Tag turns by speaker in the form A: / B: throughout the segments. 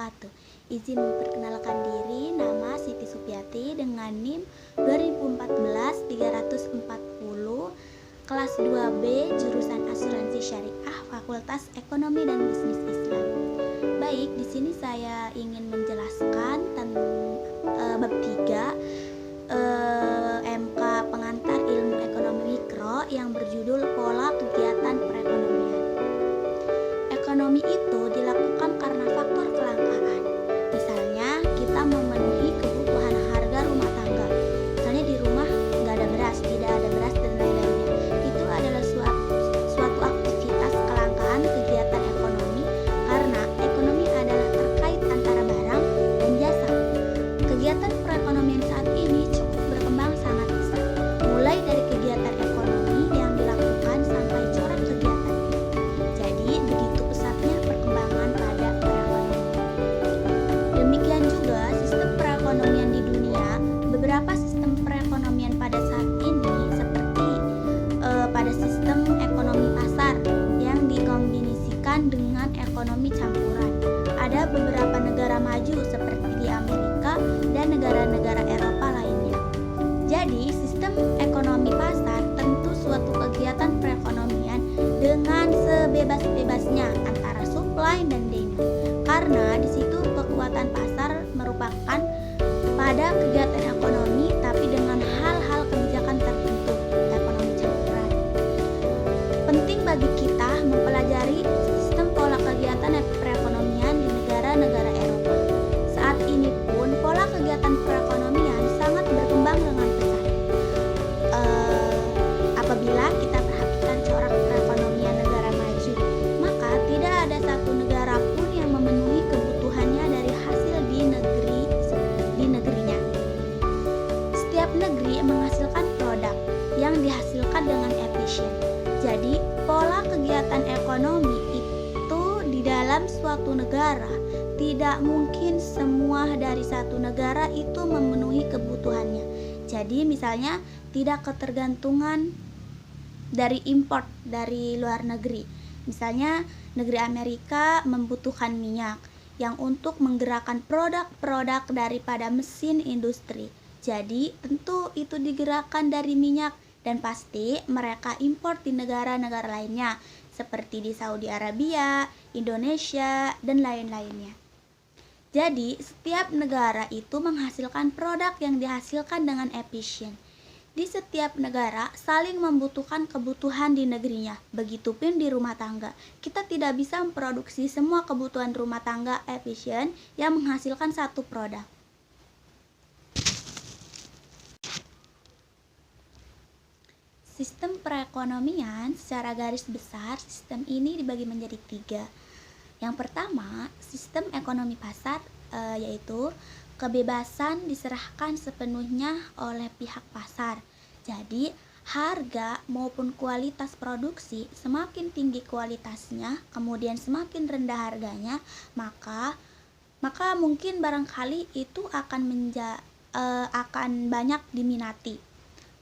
A: wabarakatuh. Izin memperkenalkan diri, nama Siti Supiati dengan NIM 2014-340, kelas 2B, jurusan Asuransi Syariah, Fakultas Ekonomi dan Bisnis Islam. Baik, di sini saya ingin menjelaskan tentang bab 3 MK pengantar ilmu ekonomi mikro yang berjudul pola kegiatan perekonomian. Ekonomi itu dilakukan karena faktor kelangkaan. Misalnya kita memenuhi kebutuhan harga rumah tangga. Misalnya di rumah nggak ada beras, tidak ada beras dan lain-lainnya. Itu adalah suatu aktivitas kelangkaan kegiatan ekonomi karena ekonomi adalah terkait antara barang dan jasa. Kegiatan perekonomian saat ini cukup berkembang sangat pesat, mulai dari kegiatan ekonomi yang dilakukan sampai corak kegiatan. Jadi begitu pesatnya perkembangan pada perekonomian. Demikian juga sistem perekonomian di dunia. Beberapa sistem perekonomian pada saat ini seperti pada sistem ekonomi pasar yang dikombinasikan dengan ekonomi campuran. Ada beberapa negara maju seperti di Amerika dan negara-negara Eropa lainnya. Jadi, sistem ekonomi pasar tentu suatu kegiatan perekonomian dengan sebebas-bebasnya antara supply dan demand. Karena di situ kekuatan pasar merupakan pada kegiatan ekonomi tapi dengan hal-hal kebijakan tertentu, ekonomi campuran. Penting bagi kita mempelajari sistem pola kegiatan perekonomian di negara-negara Eropa. Saat ini pun pola kegiatan perekonomian sangat berkembang dengan pesat. Apabila kita perhatikan corak perekonomian negara maju, maka tidak ada satu negara pun yang memenuhi kebutuhannya dari hasil di negerinya. Setiap negeri menghasilkan produk yang dihasilkan dengan efisien. Jadi, pola kegiatan ekonomi itu di dalam suatu negara tidak mungkin semua dari satu negara itu memenuhi kebutuhannya. Jadi misalnya tidak ketergantungan dari import dari luar negeri. Misalnya negeri Amerika membutuhkan minyak yang untuk menggerakkan produk-produk daripada mesin industri. Jadi tentu itu digerakkan dari minyak dan pasti mereka import di negara-negara lainnya seperti di Saudi Arabia, Indonesia, dan lain-lainnya. Jadi, setiap negara itu menghasilkan produk yang dihasilkan dengan efisien. Di setiap negara saling membutuhkan kebutuhan di negerinya. Begitupun di rumah tangga. Kita tidak bisa memproduksi semua kebutuhan rumah tangga efisien yang menghasilkan satu produk. Sistem perekonomian secara garis besar, sistem ini dibagi menjadi 3. Yang pertama, sistem ekonomi pasar, yaitu kebebasan diserahkan sepenuhnya oleh pihak pasar. Jadi, harga maupun kualitas produksi semakin tinggi kualitasnya, kemudian semakin rendah harganya, maka mungkin barangkali itu akan banyak diminati.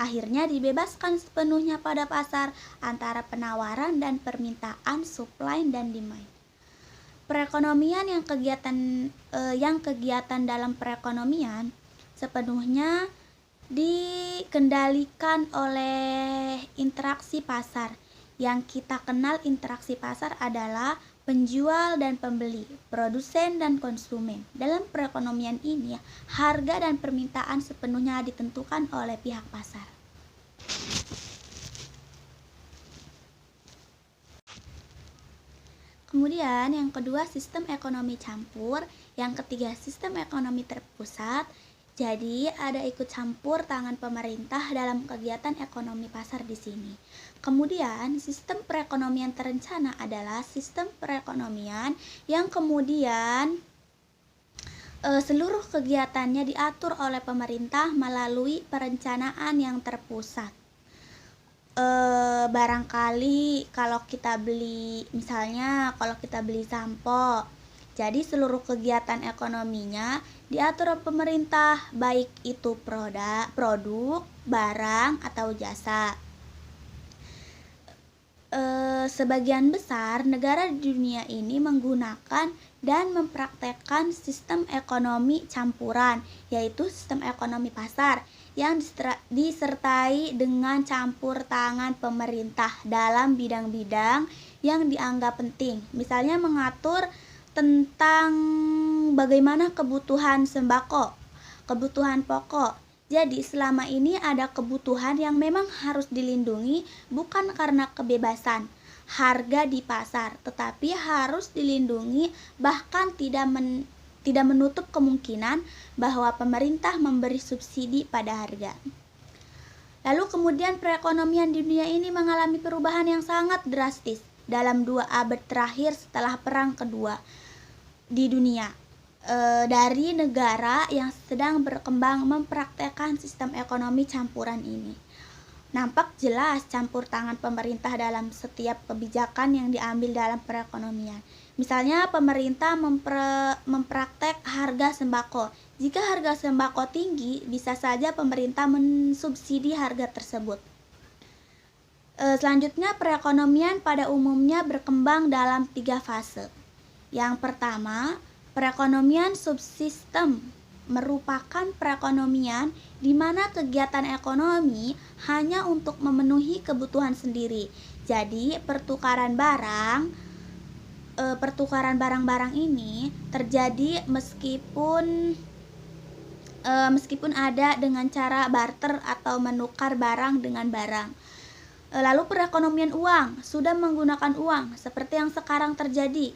A: Akhirnya dibebaskan sepenuhnya pada pasar antara penawaran dan permintaan, supply dan demand. Perekonomian yang kegiatan dalam perekonomian sepenuhnya dikendalikan oleh interaksi pasar. Yang kita kenal interaksi pasar adalah penjual dan pembeli, produsen dan konsumen. Dalam perekonomian ini, harga dan permintaan sepenuhnya ditentukan oleh pihak pasar. Kemudian yang kedua sistem ekonomi campur, yang ketiga sistem ekonomi terpusat. Jadi ada ikut campur tangan pemerintah dalam kegiatan ekonomi pasar di sini. Kemudian sistem perekonomian terencana adalah sistem perekonomian yang kemudian seluruh kegiatannya diatur oleh pemerintah melalui perencanaan yang terpusat. Barangkali kalau kita beli sampo, jadi seluruh kegiatan ekonominya diatur pemerintah, baik itu produk, barang atau jasa. Sebagian besar negara di dunia ini menggunakan dan mempraktekkan sistem ekonomi campuran, yaitu sistem ekonomi pasar yang disertai dengan campur tangan pemerintah dalam bidang-bidang yang dianggap penting. Misalnya mengatur tentang bagaimana kebutuhan sembako, kebutuhan pokok. Jadi selama ini ada kebutuhan yang memang harus dilindungi bukan karena kebebasan harga di pasar, tetapi harus dilindungi bahkan tidak menutup kemungkinan bahwa pemerintah memberi subsidi pada harga. Lalu kemudian perekonomian di dunia ini mengalami perubahan yang sangat drastis dalam 2 abad terakhir setelah Perang Kedua di dunia. Dari negara yang sedang berkembang mempraktekkan sistem ekonomi campuran ini. Nampak jelas campur tangan pemerintah dalam setiap kebijakan yang diambil dalam perekonomian. Misalnya pemerintah mempraktek harga sembako. Jika harga sembako tinggi, bisa saja pemerintah mensubsidi harga tersebut. Selanjutnya perekonomian pada umumnya berkembang dalam 3 fase. Yang pertama, perekonomian subsistem merupakan perekonomian di mana kegiatan ekonomi hanya untuk memenuhi kebutuhan sendiri. Jadi, pertukaran barang-barang ini terjadi meskipun ada dengan cara barter atau menukar barang dengan barang. Lalu perekonomian uang sudah menggunakan uang seperti yang sekarang terjadi.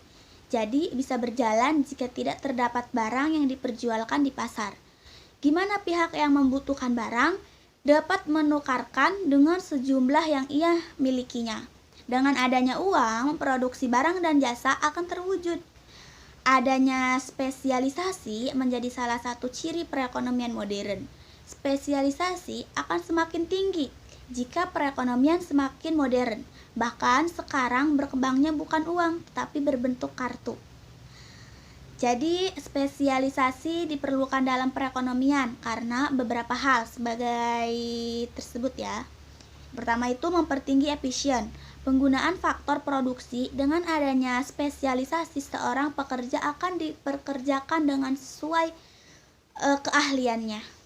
A: Jadi bisa berjalan jika tidak terdapat barang yang diperjualkan di pasar. Gimana pihak yang membutuhkan barang dapat menukarkan dengan sejumlah yang ia milikinya. Dengan adanya uang, produksi barang dan jasa akan terwujud. Adanya spesialisasi menjadi salah satu ciri perekonomian modern. Spesialisasi akan semakin tinggi jika perekonomian semakin modern. Bahkan sekarang berkembangnya bukan uang, tetapi berbentuk kartu. Jadi spesialisasi diperlukan dalam perekonomian karena beberapa hal sebagai tersebut ya. Pertama itu mempertinggi efisien. Penggunaan faktor produksi dengan adanya spesialisasi seorang pekerja akan diperkerjakan dengan sesuai keahliannya.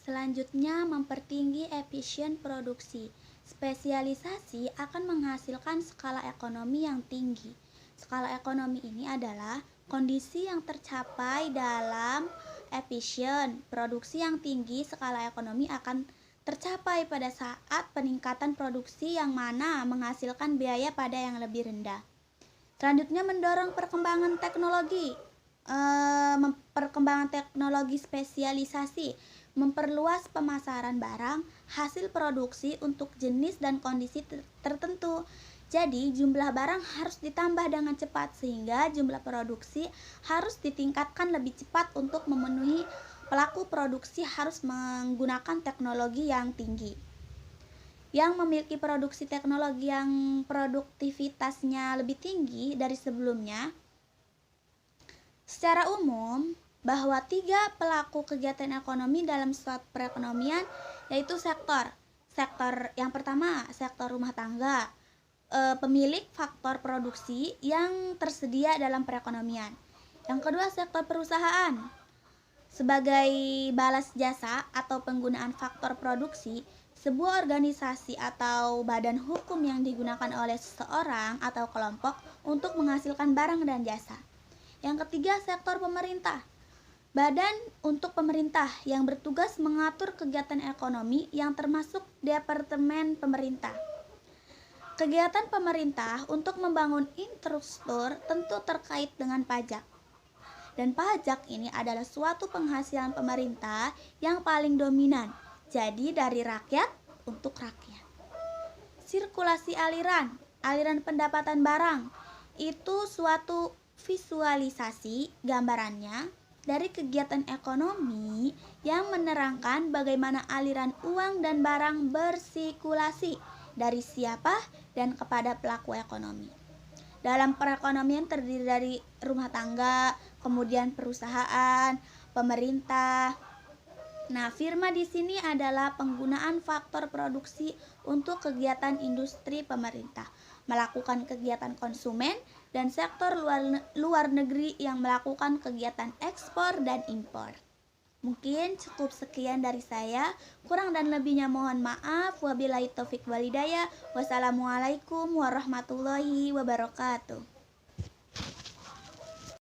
A: Selanjutnya, mempertinggi efisien produksi. Spesialisasi akan menghasilkan skala ekonomi yang tinggi. Skala ekonomi ini adalah kondisi yang tercapai dalam efisien. Produksi yang tinggi, skala ekonomi akan tercapai pada saat peningkatan produksi yang mana menghasilkan biaya pada yang lebih rendah. Selanjutnya, mendorong perkembangan teknologi. Perkembangan teknologi spesialisasi memperluas pemasaran barang hasil produksi untuk jenis dan kondisi tertentu. Jadi jumlah barang harus ditambah dengan cepat sehingga jumlah produksi harus ditingkatkan lebih cepat. Untuk memenuhi pelaku produksi harus menggunakan teknologi yang tinggi. Yang memiliki produksi teknologi yang produktivitasnya lebih tinggi dari sebelumnya. Secara umum, bahwa 3 pelaku kegiatan ekonomi dalam suatu perekonomian yaitu sektor yang pertama sektor rumah tangga, pemilik faktor produksi yang tersedia dalam perekonomian. Yang kedua sektor perusahaan sebagai balas jasa atau penggunaan faktor produksi, sebuah organisasi atau badan hukum yang digunakan oleh seseorang atau kelompok untuk menghasilkan barang dan jasa. Yang ketiga sektor pemerintah, badan untuk pemerintah yang bertugas mengatur kegiatan ekonomi yang termasuk departemen pemerintah. Kegiatan pemerintah untuk membangun infrastruktur tentu terkait dengan pajak. Dan pajak ini adalah suatu penghasilan pemerintah yang paling dominan. Jadi dari rakyat untuk rakyat. Sirkulasi aliran pendapatan barang itu suatu visualisasi gambarannya dari kegiatan ekonomi yang menerangkan bagaimana aliran uang dan barang bersirkulasi dari siapa dan kepada pelaku ekonomi. Dalam perekonomian terdiri dari rumah tangga, kemudian perusahaan, pemerintah, Nah, firma di sini adalah penggunaan faktor produksi untuk kegiatan industri pemerintah, melakukan kegiatan konsumen, dan sektor luar negeri yang melakukan kegiatan ekspor dan impor. Mungkin cukup sekian dari saya. Kurang dan lebihnya mohon maaf. Wabillahi taufik walhidayah. Wassalamualaikum warahmatullahi wabarakatuh.